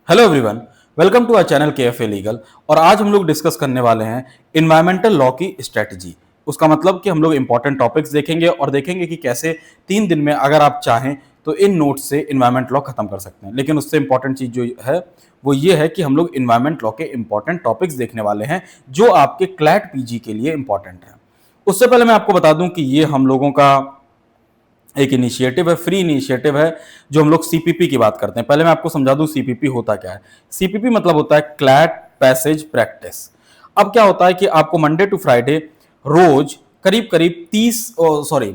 Hello everyone, welcome to our channel KFA legal. और आज हम लोग डिस्कस करने वाले हैं इन्वायरमेंटल लॉ की स्ट्रेटजी। उसका मतलब कि हम लोग इंपॉर्टेंट टॉपिक्स देखेंगे और देखेंगे कि कैसे 3 दिन में अगर आप चाहें तो इन नोट्स से इन्वायरमेंट लॉ खत्म कर सकते हैं। लेकिन उससे इंपॉर्टेंट चीज जो है वो ये है कि हम लोग इन्वायरमेंट लॉ के इंपॉर्टेंट टॉपिक्स देखने वाले हैं जो आपके क्लैट पीजी के लिए इंपॉर्टेंट है। उससे पहले मैं आपको बता दूं कि ये हम लोगों का एक इनिशिएटिव है, फ्री इनिशिएटिव है, जो हम लोग सीपीपी की बात करते हैं। पहले मैं आपको समझा दूं सीपीपी होता क्या है। सीपीपी मतलब होता है क्लैट पैसेज प्रैक्टिस। अब क्या होता है कि आपको मंडे टू फ्राइडे रोज करीब करीब 30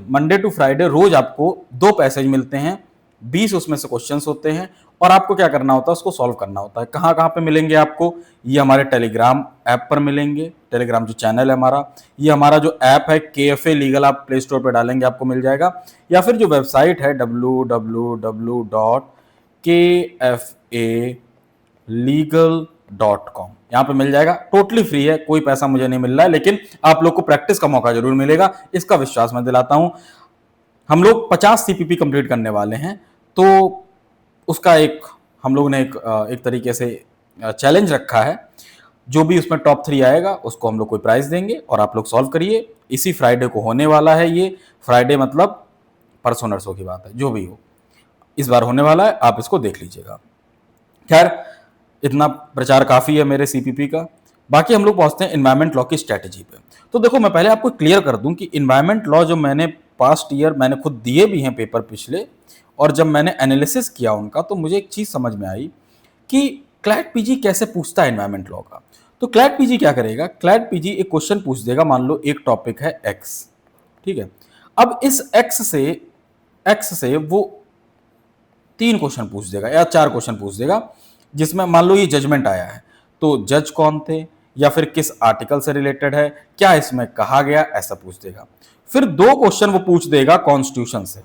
मंडे टू फ्राइडे रोज आपको 2 पैसेज मिलते हैं, 20 उसमें से क्वेश्चंस होते हैं और आपको क्या करना होता है, उसको सॉल्व करना होता है। कहाँ कहाँ पे मिलेंगे आपको? ये हमारे टेलीग्राम ऐप पर मिलेंगे। टेलीग्राम जो चैनल है हमारा, ये हमारा जो ऐप है केएफए लीगल, आप प्ले स्टोर पे डालेंगे आपको मिल जाएगा, या फिर जो वेबसाइट है www.kfalegal.com, यहाँ पे मिल जाएगा। टोटली फ्री है, कोई पैसा मुझे नहीं मिल रहा है, लेकिन आप लोग को प्रैक्टिस का मौका जरूर मिलेगा, इसका विश्वास मैं दिलाता हूं। हम लोग 50 सीपीपी कंप्लीट करने वाले हैं, तो उसका हम लोग ने एक तरीके से चैलेंज रखा है। जो भी उसमें टॉप 3 आएगा उसको हम लोग कोई प्राइज देंगे और आप लोग सॉल्व करिए। इसी फ्राइडे को होने वाला है ये। फ्राइडे मतलब परसों नरसों की बात है, जो भी हो इस बार होने वाला है, आप इसको देख लीजिएगा। खैर, इतना प्रचार काफी है मेरे सीपीपी का। बाकी हम लोग पहुंचते हैं इन्वायरमेंट लॉ की स्ट्रेटेजी पे। तो देखो, मैं पहले आपको क्लियर कर दूं कि इन्वायरमेंट लॉ जो मैंने पास्ट ईयर मैंने खुद दिए भी हैं पेपर पिछले, और जब मैंने एनालिसिस किया उनका तो मुझे एक चीज समझ में आई कि क्लैट पीजी कैसे पूछता है इन्वायरमेंट लॉ का। तो क्लैट पीजी क्या करेगा? क्लैट पीजी एक क्वेश्चन पूछ देगा। मान लो एक टॉपिक है एक्स, ठीक है। अब इस एक्स से वो 3 क्वेश्चन पूछ देगा या 4 क्वेश्चन पूछ देगा, जिसमें मान लो ये जजमेंट आया है, तो जज कौन थे या फिर किस आर्टिकल से रिलेटेड है, क्या इसमें कहा गया, ऐसा पूछ देगा। फिर 2 क्वेश्चन वो पूछ देगा कॉन्स्टिट्यूशन से,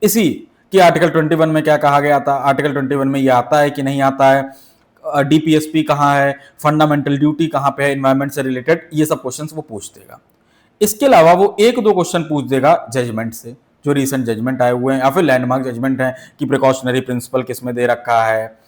इसी कि आर्टिकल 21 में क्या कहा गया था, आर्टिकल 21 में ये आता है कि नहीं आता है, डीपीएसपी कहाँ है, फंडामेंटल ड्यूटी कहाँ पे है इन्वायरमेंट से रिलेटेड, ये सब क्वेश्चंस वो पूछ देगा। इसके अलावा वो 1-2 क्वेश्चन पूछ देगा जजमेंट से, जो रिसेंट जजमेंट आए हुए हैं या फिर लैंडमार्क जजमेंट है, कि प्रिकॉशनरी प्रिंसिपल किसमें दे रखा है,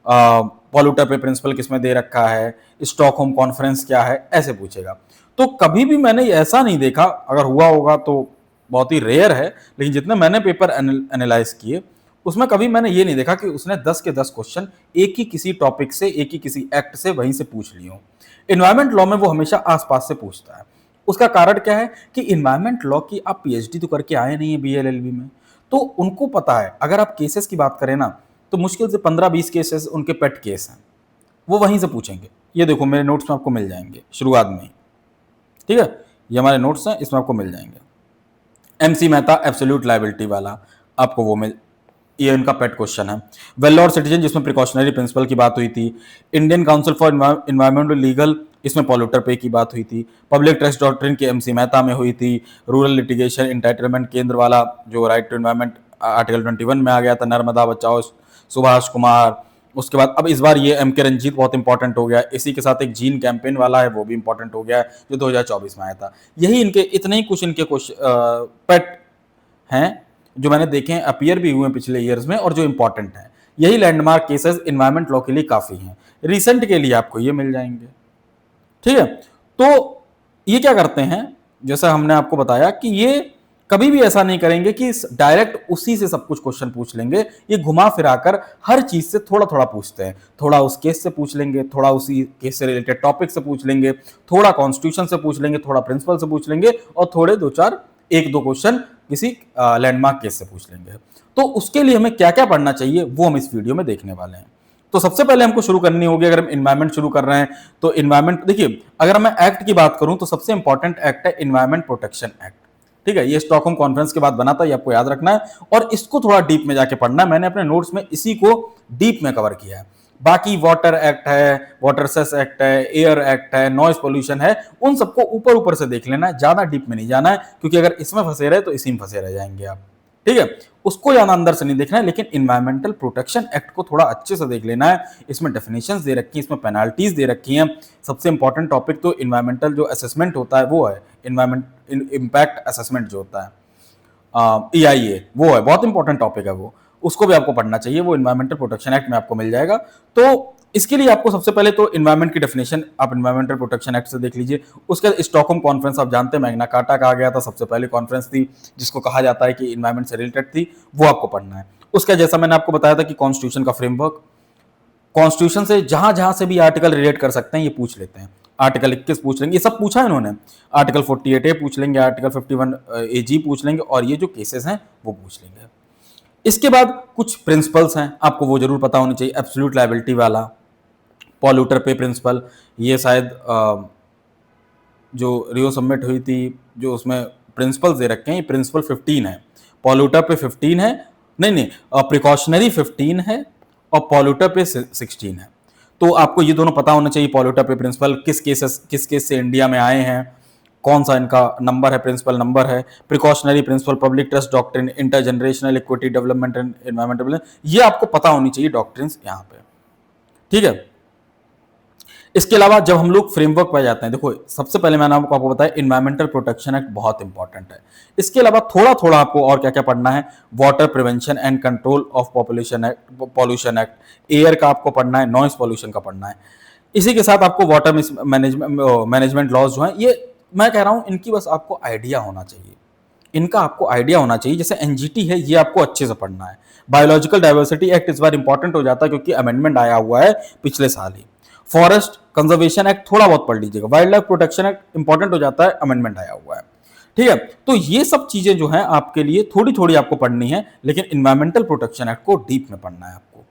पॉल्यूटर पे प्रिंसिपल किसमें दे रखा है, स्टॉकहोम कॉन्फ्रेंस क्या है, ऐसे पूछेगा। तो कभी भी मैंने ऐसा नहीं देखा, अगर हुआ होगा तो बहुत ही रेयर है, लेकिन जितने मैंने पेपर एनालाइज किए उसमें कभी मैंने ये नहीं देखा कि उसने 10 के 10 क्वेश्चन एक ही किसी टॉपिक से, एक ही किसी एक्ट से वहीं से पूछ लिए हो। इन्वायरमेंट लॉ में वो हमेशा आसपास से पूछता है। उसका कारण क्या है कि इन्वायरमेंट लॉ की आप पीएचडी तो करके आए नहीं है बीएलएलबी में, तो उनको पता है अगर आप केसेस की बात करें ना, तो मुश्किल से 15-20 केसेस उनके पेट केस हैं, वो वहीं से पूछेंगे। ये देखो मेरे नोट्स में आपको मिल जाएंगे शुरुआत में ही, ठीक है। ये हमारे नोट्स हैं, इसमें आपको मिल जाएंगे। एमसी मेहता एब्सोल्यूट लायबिलिटी वाला, आपको वो मिल, ये इनका पेट क्वेश्चन है। वेल और सिटीजन, जिसमें प्रिकॉशनरी प्रिंसिपल की बात हुई थी। Indian council for environmental legal, इसमें पॉल्यूटर पे की बात हुई थी। पब्लिक ट्रस्ट डॉक्ट्रिन की एमसी मेहता में हुई थी। रूरल लिटिगेशन इंटाइटलमेंट केंद्र वाला जो राइट टू इन्वायरमेंट आर्टिकल 21 में आ गया था, नर्मदा बचाओ, सुभाष कुमार। उसके बाद अब इस बार ये एम के रंजीत बहुत इंपॉर्टेंट हो गया। इसी के साथ एक जीन कैंपेन वाला है, वो भी इंपॉर्टेंट हो गया है, जो 2024 में आया था। यही इनके इतने ही कुछ इनके पेट हैं जो मैंने देखे हैं, अपीयर भी हुए हैं पिछले ईयर्स में, और जो इंपॉर्टेंट हैं। यही लैंडमार्क केसेस इन्वायरमेंट लॉ के लिए काफी हैं। रिसेंट के लिए आपको ये मिल जाएंगे, ठीक है। तो ये क्या करते हैं, जैसा हमने आपको बताया कि ये कभी भी ऐसा नहीं करेंगे कि डायरेक्ट उसी से सब कुछ क्वेश्चन पूछ लेंगे। ये घुमा फिराकर हर चीज से थोड़ा थोड़ा पूछते हैं। थोड़ा उस केस से पूछ लेंगे, थोड़ा उसी केस से रिलेटेड टॉपिक से पूछ लेंगे, थोड़ा कॉन्स्टिट्यूशन से पूछ लेंगे, थोड़ा प्रिंसिपल से पूछ लेंगे, और थोड़े 1-2 क्वेश्चन किसी लैंडमार्क केस से पूछ लेंगे। तो उसके लिए हमें क्या क्या पढ़ना चाहिए वो हम इस वीडियो में देखने वाले हैं। तो सबसे पहले हमको शुरू करनी होगी, अगर हम इन्वायरमेंट शुरू कर रहे हैं तो इन्वायरमेंट देखिए, अगर मैं एक्ट की बात करूं तो सबसे इंपॉर्टेंट एक्ट है इन्वायरमेंट प्रोटेक्शन एक्ट, ठीक है। ये स्टॉकहोम कॉन्फ्रेंस के बाद बना था, ये आपको याद रखना है, और इसको थोड़ा डीप में जाके पढ़ना है। मैंने अपने नोट्स में इसी को डीप में कवर किया है। बाकी वाटर एक्ट है, वाटर सेस एक्ट है, एयर एक्ट है, नॉइज पोल्यूशन है, उन सबको ऊपर ऊपर से देख लेना है, ज्यादा डीप में नहीं जाना है, क्योंकि अगर इसमें फंसे रहे तो इसी में फंसे रह जाएंगे आप, ठीक है। उसको ज्यादा अंदर से नहीं देखना है, लेकिन इन्वायरमेंटल प्रोटेक्शन एक्ट को थोड़ा अच्छे से देख लेना है। इसमें डेफिनेशंस दे रखी हैं, इसमें पेनाल्टीज दे रखी हैं। सबसे इंपॉर्टेंट टॉपिक तो इन्वायरमेंटल जो असेसमेंट होता है वो है, इन्वायरमेंट इम्पैक्ट असेसमेंट जो होता है, EIA, वो है बहुत इंपॉर्टेंट टॉपिक है वो। उसको भी आपको पढ़ना चाहिए, वो इन्वायरमेंटल प्रोटेक्शन एक्ट में आपको मिल जाएगा। तो इसके लिए आपको सबसे पहले तो इन्वायरमेंट की डेफिनेशन आप इन्वायरमेंटल प्रोटेक्शन एक्ट से देख लीजिए। उसके बाद स्टॉकहोम कॉन्फ्रेंस आप जानते हैं, मैग्ना कार्टा कहा गया था, सबसे पहले कॉन्फ्रेंस थी जिसको कहा जाता है कि इन्वायरमेंट से रिलेटेड थी, वो आपको पढ़ना है। उसका जैसा मैंने आपको बताया था कि कॉन्स्टिट्यूशन का फ्रेमवर्क, कॉन्स्टिट्यूशन से जहां जहां से भी आर्टिकल रिलेट कर सकते हैं ये पूछ लेते हैं। आर्टिकल 21 पूछ लेंगे, ये सब पूछा है इन्होंने। आर्टिकल 48A पूछ लेंगे, आर्टिकल 51AG पूछ लेंगे, और ये जो केसेस हैं वो पूछ लेंगे। इसके बाद कुछ प्रिंसिपल्स हैं, आपको वो जरूर पता होनी चाहिए। एब्सोल्यूट लायबिलिटी वाला, पॉल्यूटर पे प्रिंसिपल, ये शायद जो रियो सबमिट हुई थी, जो उसमें प्रिंसिपल्स दे रखे हैं, ये प्रिंसिपल 15 है। पॉल्यूटर पे 15 है, नहीं, प्रिकॉशनरी 15 है और पॉल्यूटर पे 16 है। तो आपको ये दोनों पता होना चाहिए। पॉल्यूटर पे प्रिंसिपल किस केस से इंडिया में आए हैं, कौन सा इनका नंबर है, प्रिंसिपल नंबर है। Precautionary principle, public trust doctrine, intergenerational equity, development and environmental, ये आपको पता होनी चाहिए डॉक्ट्रिन्स यहाँ पे, ठीक है। इसके अलावा जब हम लोग फ्रेमवर्क पे जाते हैं, देखो सबसे पहले मैंने आपको बताया इन्वायरमेंटल प्रोटेक्शन एक्ट बहुत इंपॉर्टेंट है। इसके अलावा थोड़ा थोड़ा आपको और क्या क्या पढ़ना है, water prevention and control of population act, pollution act, air का आपको पढ़ना है, नॉइस पॉल्यूशन का पढ़ना है। इसी के साथ आपको वाटर मैनेजमेंट लॉज जो है, ये मैं कह रहा हूं इनकी बस आपको आइडिया होना चाहिए, इनका आपको आइडिया होना चाहिए। जैसे एनजीटी है, ये आपको अच्छे से पढ़ना है। बायोलॉजिकल डाइवर्सिटी एक्ट इस बार इंपॉर्टेंट हो जाता है क्योंकि अमेंडमेंट आया हुआ है पिछले साल ही। फॉरेस्ट कंजर्वेशन एक्ट थोड़ा बहुत पढ़ लीजिएगा। Wild life protection act important हो जाता है, अमेंडमेंट आया हुआ है, ठीक है। तो ये सब चीजें जो है आपके लिए थोड़ी थोड़ी आपको पढ़नी है, लेकिन इन्वायरमेंटल प्रोटेक्शन एक्ट को डीप में पढ़ना है आपको।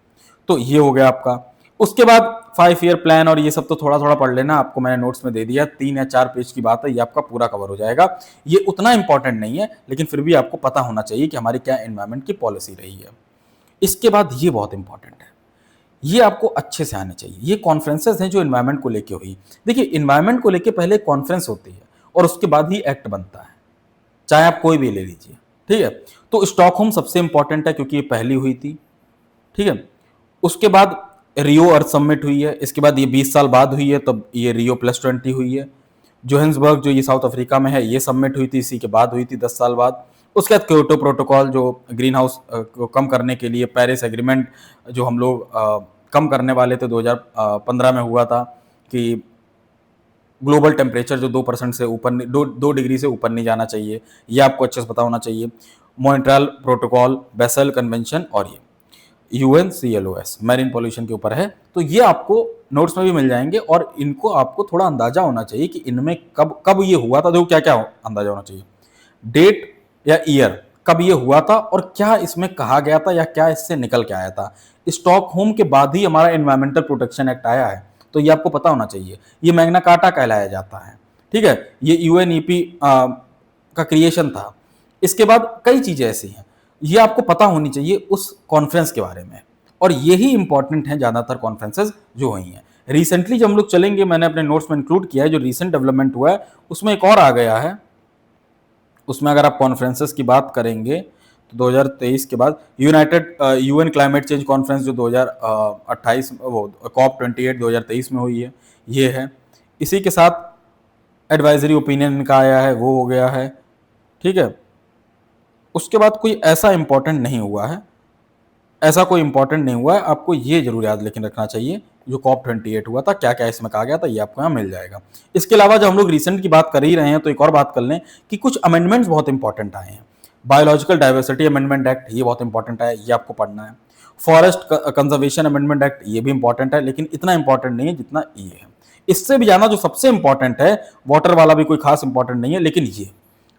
तो ये हो गया आपका। उसके बाद 5 ईयर प्लान और ये सब तो थोड़ा थोड़ा पढ़ लेना, आपको मैंने नोट्स में दे दिया, 3 या 4 पेज की बात है, ये आपका पूरा कवर हो जाएगा। ये उतना इंपॉर्टेंट नहीं है, लेकिन फिर भी आपको पता होना चाहिए कि हमारी क्या एनवायरमेंट की पॉलिसी रही है। इसके बाद ये बहुत इंपॉर्टेंट है, ये आपको अच्छे से आने चाहिए। ये कॉन्फ्रेंसेस हैं जो इन्वायरमेंट को लेके हुई। देखिए इन्वायरमेंट को लेके पहले कॉन्फ्रेंस होती है और उसके बाद ही एक्ट बनता है, चाहे आप कोई भी ले लीजिए, ठीक है। तो स्टॉकहोम सबसे इंपॉर्टेंट है क्योंकि ये पहली हुई थी, ठीक है। उसके बाद रियो अर्थ समिट हुई है, इसके बाद ये 20 साल बाद हुई है, तब ये रियो +20 हुई है। जोहान्सबर्ग जो ये साउथ अफ्रीका में है, ये समिट हुई थी, इसी के बाद हुई थी 10 साल बाद। उसके बाद क्योटो प्रोटोकॉल जो ग्रीन हाउस को कम करने के लिए, पेरिस एग्रीमेंट जो हम लोग कम करने वाले थे 2015 में हुआ था कि ग्लोबल टेम्परेचर जो 2% से ऊपर, 2 डिग्री से ऊपर नहीं जाना चाहिए, ये आपको अच्छे से पता होना चाहिए। मॉन्ट्रियल प्रोटोकॉल, बेसल कन्वेंशन और ये UNCLOS मैरीन पॉल्यूशन के ऊपर है। तो ये आपको नोट्स में भी मिल जाएंगे और इनको आपको थोड़ा अंदाजा होना चाहिए कि इनमें कब कब ये हुआ था। देखो क्या क्या अंदाजा होना चाहिए, डेट या ईयर कब ये हुआ था और क्या इसमें कहा गया था या क्या इससे निकल के आया था। स्टॉकहोम के बाद ही हमारा एनवायरमेंटल प्रोटेक्शन एक्ट आया है, तो ये आपको पता होना चाहिए। ये मैग्ना कार्टा कहलाया जाता है, ठीक है। ये UNEP का क्रिएशन था। इसके बाद कई चीजें ऐसी हैं, ये आपको पता होनी चाहिए उस कॉन्फ्रेंस के बारे में, और यही इंपॉर्टेंट है ज्यादातर कॉन्फ्रेंसेस जो हुई हैं। रिसेंटली जब हम लोग चलेंगे, मैंने अपने नोट्स में इंक्लूड किया है, जो रिसेंट डेवलपमेंट हुआ है उसमें एक और आ गया है। उसमें अगर आप कॉन्फ्रेंसेस की बात करेंगे तो 2023 के बाद UN क्लाइमेट चेंज कॉन्फ्रेंस जो 2028 वो COP28 2023 में हुई है, ये है। इसी के साथ एडवाइजरी ओपिनियन इनका आया है, वो हो गया है, ठीक है। उसके बाद कोई ऐसा इंपॉर्टेंट नहीं हुआ है, ऐसा कोई इंपॉर्टेंट नहीं हुआ है। आपको ये जरूर याद लेकिन रखना चाहिए, जो COP28 हुआ था क्या क्या इसमें कहा गया था, ये आपको यहाँ मिल जाएगा। इसके अलावा जब हम लोग रिसेंट की बात कर ही रहे हैं तो एक और बात कर लें कि कुछ अमेंडमेंट्स बहुत इंपॉर्टेंट आए हैं। बायोलॉजिकल डाइवर्सिटी अमेंडमेंट एक्ट, ये बहुत इंपॉर्टेंट है, ये आपको पढ़ना है। फॉरेस्ट कंजर्वेशन अमेंडमेंट एक्ट, ये भी इंपॉर्टेंट है, लेकिन इतना इंपॉर्टेंट नहीं है जितना ये है। इससे भी ज्यादा जो सबसे इंपॉर्टेंट है, वाटर वाला भी कोई खास इंपॉर्टेंट नहीं है, लेकिन ये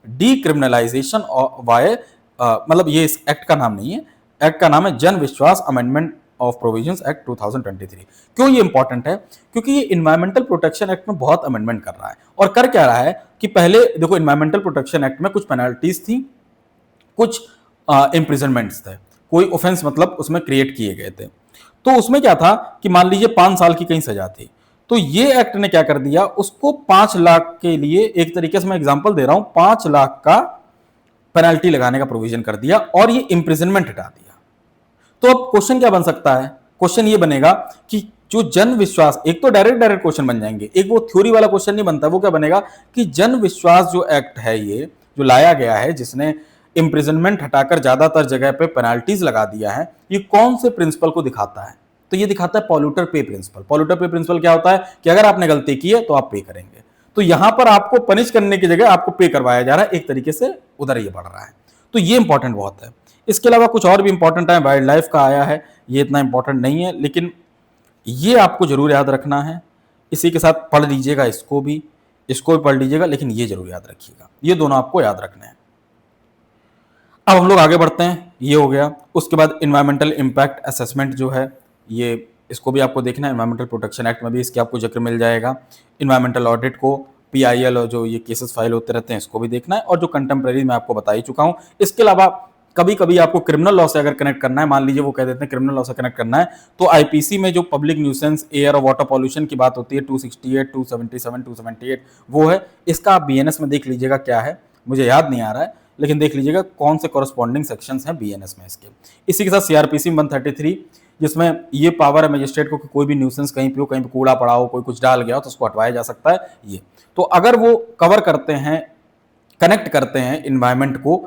डीक्रिमिनलाइजेशन वाय, मतलब ये इस एक्ट का नाम नहीं है, एक्ट का नाम है जन विश्वास अमेंडमेंट ऑफ प्रोविजंस एक्ट 2023। क्यों ये इंपॉर्टेंट है? क्योंकि ये इन्वायरमेंटल प्रोटेक्शन एक्ट में बहुत अमेंडमेंट कर रहा है। और कर क्या रहा है कि पहले देखो, इन्वायरमेंटल प्रोटेक्शन एक्ट में कुछ पेनल्टीज थी, कुछ इम्प्रिजनमेंट्स थे, कोई ऑफेंस मतलब उसमें क्रिएट किए गए थे। तो उसमें क्या था कि मान लीजिए 5 साल की कहीं सजा थी, तो ये एक्ट ने क्या कर दिया, उसको 5 लाख के लिए, एक तरीके से मैं एग्जांपल दे रहा हूं, 5 लाख का पेनल्टी लगाने का प्रोविजन कर दिया और ये इंप्रिजनमेंट हटा दिया। तो अब क्वेश्चन क्या बन सकता है? क्वेश्चन ये बनेगा कि जो जन विश्वास, एक तो डायरेक्ट क्वेश्चन बन जाएंगे, एक वो थ्योरी वाला क्वेश्चन नहीं बनता, वो क्या बनेगा कि जन विश्वास जो एक्ट है, ये जो लाया गया है, जिसने इम्प्रिजनमेंट हटाकर ज्यादातर जगह पे पेनाल्टीज लगा दिया है, ये कौन से प्रिंसिपल को दिखाता है? तो ये दिखाता है पॉल्यूटर पे प्रिंसिपल। पॉल्यूटर पे प्रिंसिपल क्या होता है कि अगर आपने गलती की है तो आप पे करेंगे। तो यहां पर आपको पनिश करने की जगह आपको पे करवाया जा रहा है, एक तरीके से उधर ये बढ़ रहा है। तो ये इंपॉर्टेंट बहुत है। इसके अलावा कुछ और भी इंपॉर्टेंट है, वाइल्ड लाइफ का आया है, ये इतना इंपॉर्टेंट नहीं है, लेकिन ये आपको जरूर याद रखना है। इसी के साथ पढ़ लीजिएगा इसको भी पढ़ लीजिएगा, लेकिन ये जरूर याद रखिएगा, ये दोनों आपको याद रखने हैं। अब हम लोग आगे बढ़ते हैं, ये हो गया। उसके बाद इन्वायरमेंटल इम्पैक्ट असेसमेंट जो है, ये इसको भी आपको देखना है। इन्वायरमेंटल प्रोटेक्शन एक्ट में भी इसके आपको जिक्र मिल जाएगा। इन्वायरमेंटल ऑडिट को, PIL और जो ये केसेस फाइल होते रहते हैं, इसको भी देखना है। और जो कंटेम्प्रेरी मैं आपको बता ही चुका हूं। इसके अलावा कभी कभी आपको क्रिमिनल लॉ से अगर कनेक्ट करना है, मान लीजिए वो कह देते हैं क्रिमिनल लॉ से कनेक्ट करना है, तो IPC में जो पब्लिक न्यूसेंस एयर और वाटर पॉल्यूशन की बात होती है 268, 277, 278, वो है। इसका आप BNS में देख लीजिएगा क्या है, मुझे याद नहीं आ रहा है, लेकिन देख लीजिएगा कौन से कॉरस्पॉन्डिंग सेक्शंस हैं BNS में इसके। इसी के साथ CRPC 133, जिसमें ये पावर है मजिस्ट्रेट को कि कोई भी न्यूसेंस कहीं पे कूड़ा पड़ा हो, कोई कुछ डाल गया हो तो उसको हटवाया जा सकता है। ये तो अगर वो कवर करते हैं, कनेक्ट करते हैं इन्वायरमेंट को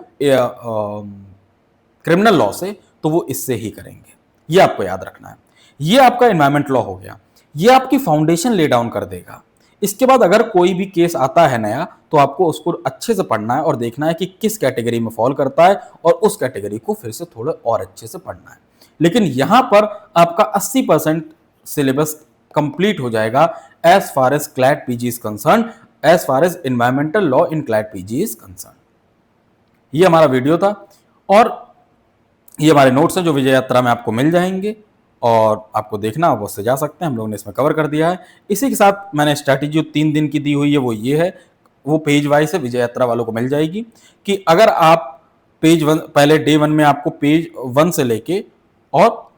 क्रिमिनल लॉ से, तो वो इससे ही करेंगे, ये आपको याद रखना है। ये आपका इन्वायरमेंट लॉ हो गया, ये आपकी फाउंडेशन ले डाउन कर देगा। इसके बाद अगर कोई भी केस आता है नया, तो आपको उसको अच्छे से पढ़ना है और देखना है कि किस कैटेगरी में फॉल करता है, और उस कैटेगरी को फिर से थोड़ा और अच्छे से पढ़ना है। लेकिन यहां पर आपका 80% सिलेबस कंप्लीट हो जाएगा as far as CLAT PG is concern, as far as environmental law in CLAT PG is concern. ये हमारा वीडियो था, और ये हमारे नोट्स हैं जो विजय यात्रा में आपको मिल जाएंगे, और आपको देखना आप उससे जा सकते हैं। हम लोगों ने इसमें कवर कर दिया है। इसी के साथ मैंने स्ट्रैटेजी 3 दिन की दी हुई है, वो ये है, वो पेज वाइज है, विजय यात्रा वालों को मिल जाएगी कि अगर आप पेज 1 पहले डे 1 में आपको पेज 1 से लेके और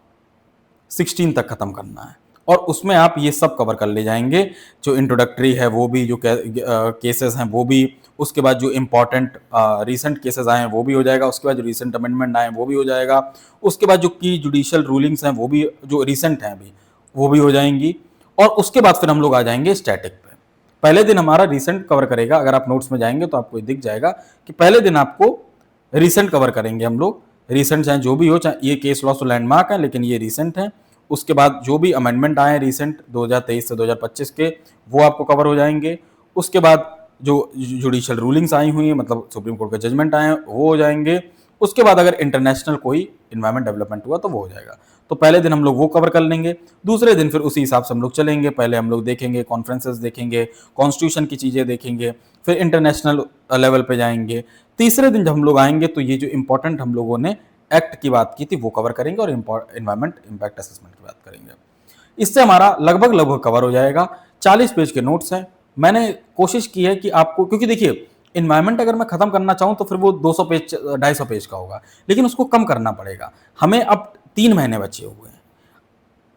16 तक खत्म करना है, और उसमें आप ये सब कवर कर ले जाएंगे। जो इंट्रोडक्टरी है वो भी, जो केसेस हैं वो भी, उसके बाद जो इंपॉर्टेंट रीसेंट केसेस आए हैं वो भी हो जाएगा, उसके बाद जो रीसेंट अमेंडमेंट आए हैं वो भी हो जाएगा, उसके बाद जो की जुडिशियल रूलिंग्स हैं वो भी, जो रीसेंट हैं अभी, वो भी हो जाएंगी। और उसके बाद फिर हम लोग आ जाएंगे स्टैटिक पे। पहले दिन हमारा रीसेंट कवर करेगा, अगर आप नोट्स में जाएंगे तो आपको दिख जाएगा कि पहले दिन आपको रीसेंट कवर करेंगे हम लोग। रीसेंट चाहे जो भी हो, चाहे ये केस लॉस तो लैंडमार्क है, लेकिन ये रीसेंट है। उसके बाद जो भी अमेंडमेंट आए हैं रीसेंट 2023 से 2025 के, वो आपको कवर हो जाएंगे। उसके बाद जो जुडिशियल रूलिंग्स आई हुई हैं, मतलब सुप्रीम कोर्ट के जजमेंट आए हैं, वो हो जाएंगे। उसके बाद अगर इंटरनेशनल कोई इन्वायरमेंट डेवलपमेंट हुआ तो वो हो जाएगा। तो पहले दिन हम लोग वो कवर कर लेंगे। दूसरे दिन फिर उसी हिसाब से हम लोग चलेंगे। पहले हम लोग देखेंगे कॉन्फ्रेंसेस, देखेंगे कॉन्स्टिट्यूशन की चीज़ें देखेंगे, फिर इंटरनेशनल लेवल पे जाएंगे। तीसरे दिन जब हम लोग आएंगे तो ये जो इंपॉर्टेंट हम लोगों ने एक्ट की बात की थी वो कवर करेंगे, और इन्वायरमेंट इम्पैक्ट असेसमेंट की बात करेंगे। इससे हमारा लगभग कवर हो जाएगा। 40 पेज के नोट्स हैं। मैंने कोशिश की है कि आपको, क्योंकि देखिए इन्वायरमेंट अगर मैं खत्म करना चाहूं तो फिर वो 200 पेज 250 पेज का होगा, लेकिन उसको कम करना पड़ेगा। हमें अब 3 महीने बचे हुए हैं,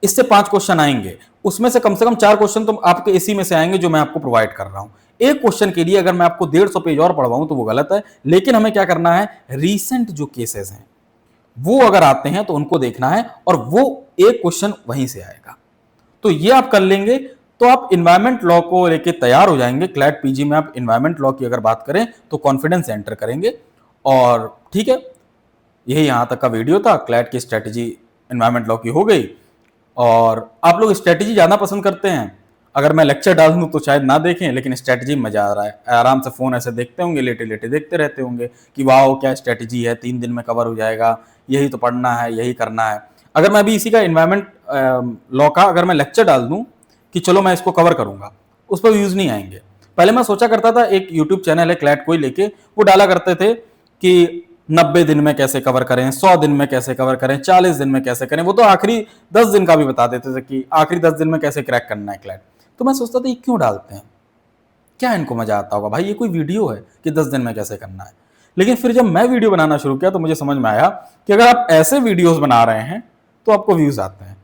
इससे 5 क्वेश्चन आएंगे, उसमें से कम 4 क्वेश्चन तो आपके इसी में से आएंगे जो मैं आपको प्रोवाइड कर रहा हूं। एक क्वेश्चन के लिए अगर मैं आपको 150 पेज और पढ़वाऊं तो वो गलत है। लेकिन हमें क्या करना है, रीसेंट जो केसेस हैं वो अगर आते हैं तो उनको देखना है, और वो एक क्वेश्चन वहीं से आएगा। तो ये आप कर लेंगे तो आप इन्वायरमेंट लॉ को लेके तैयार हो जाएंगे। क्लैट PG में आप इन्वायरमेंट लॉ की अगर बात करें तो कॉन्फिडेंस एंटर करेंगे। और ठीक है, यही यहां तक का वीडियो था। क्लैट की स्ट्रेटेजी इन्वायरमेंट लॉ की हो गई। और आप लोग स्ट्रेटेजी ज्यादा पसंद करते हैं, अगर मैं लेक्चर डाल दूं तो शायद ना देखें, लेकिन स्ट्रेटेजी में मजा आ रहा है। आराम से फोन ऐसे देखते होंगे, लेटे लेटे देखते रहते होंगे कि वाह क्या स्ट्रेटेजी है, 3 दिन में कवर हो जाएगा, यही तो पढ़ना है, यही करना है। अगर मैं अभी इसी का इन्वायरमेंट लॉ का अगर मैं लेक्चर डाल दूं कि चलो मैं इसको कवर करूंगा, उस पर व्यूज नहीं आएंगे। पहले मैं सोचा करता था, एक यूट्यूब चैनल है क्लैट कोई लेके, वो डाला करते थे कि 90 दिन में कैसे कवर करें, 100 दिन में कैसे कवर करें, 40 दिन में कैसे करें। वो तो आखिरी 10 दिन का भी बता देते थे कि आखिरी 10 दिन में कैसे क्रैक करना है क्लैट। तो मैं सोचता था ये क्यों डालते हैं, क्या इनको मजा आता होगा, भाई ये कोई वीडियो है कि 10 दिन में कैसे करना है। लेकिन फिर जब मैं वीडियो बनाना शुरू किया तो मुझे समझ में आया कि अगर आप ऐसे वीडियोस बना रहे हैं तो आपको व्यूज आते हैं।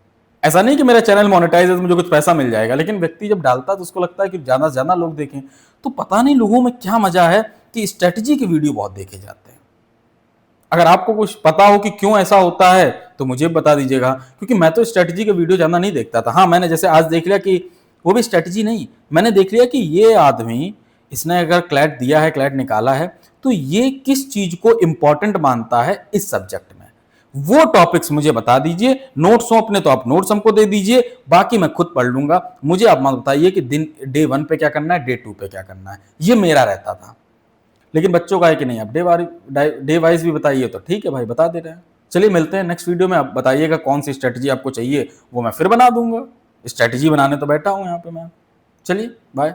ऐसा नहीं कि मेरा चैनल मोनेटाइज है तो मुझे कुछ पैसा मिल जाएगा, लेकिन व्यक्ति जब डालता है तो उसको लगता है कि ज्यादा से ज्यादा लोग देखें। तो पता नहीं लोगों में क्या मजा है कि स्ट्रेटजी के वीडियो बहुत देखे जाते हैं। अगर आपको कुछ पता हो कि क्यों ऐसा होता है तो मुझे बता दीजिएगा, क्योंकि मैं तो स्ट्रेटजी के वीडियो ज्यादा नहीं देखता था। हाँ, मैंने जैसे आज देख लिया कि वो भी स्ट्रेटजी नहीं, मैंने देख लिया कि ये आदमी, इसने अगर क्लैट दिया है, क्लैट निकाला है, तो ये किस चीज को इंपॉर्टेंट मानता है इस सब्जेक्ट में, वो टॉपिक्स मुझे बता दीजिए। नोट्स हो अपने तो आप नोट्स हमको दे दीजिए, बाकी मैं खुद पढ़ लूंगा। मुझे आप मत बताइए कि दिन डे 1 पे क्या करना है, डे 2 पे क्या करना है, ये मेरा रहता था। लेकिन बच्चों का है कि नहीं, आप डे वाइज भी बताइए तो ठीक है भाई, बता दे रहे हैं। चलिए मिलते हैं नेक्स्ट वीडियो में। आप बताइएगा कौन सी स्ट्रेटजी आपको चाहिए, वो मैं फिर बना दूंगा। स्ट्रेटजी बनाने तो बैठा हूं यहाँ पे मैं। चलिए बाय।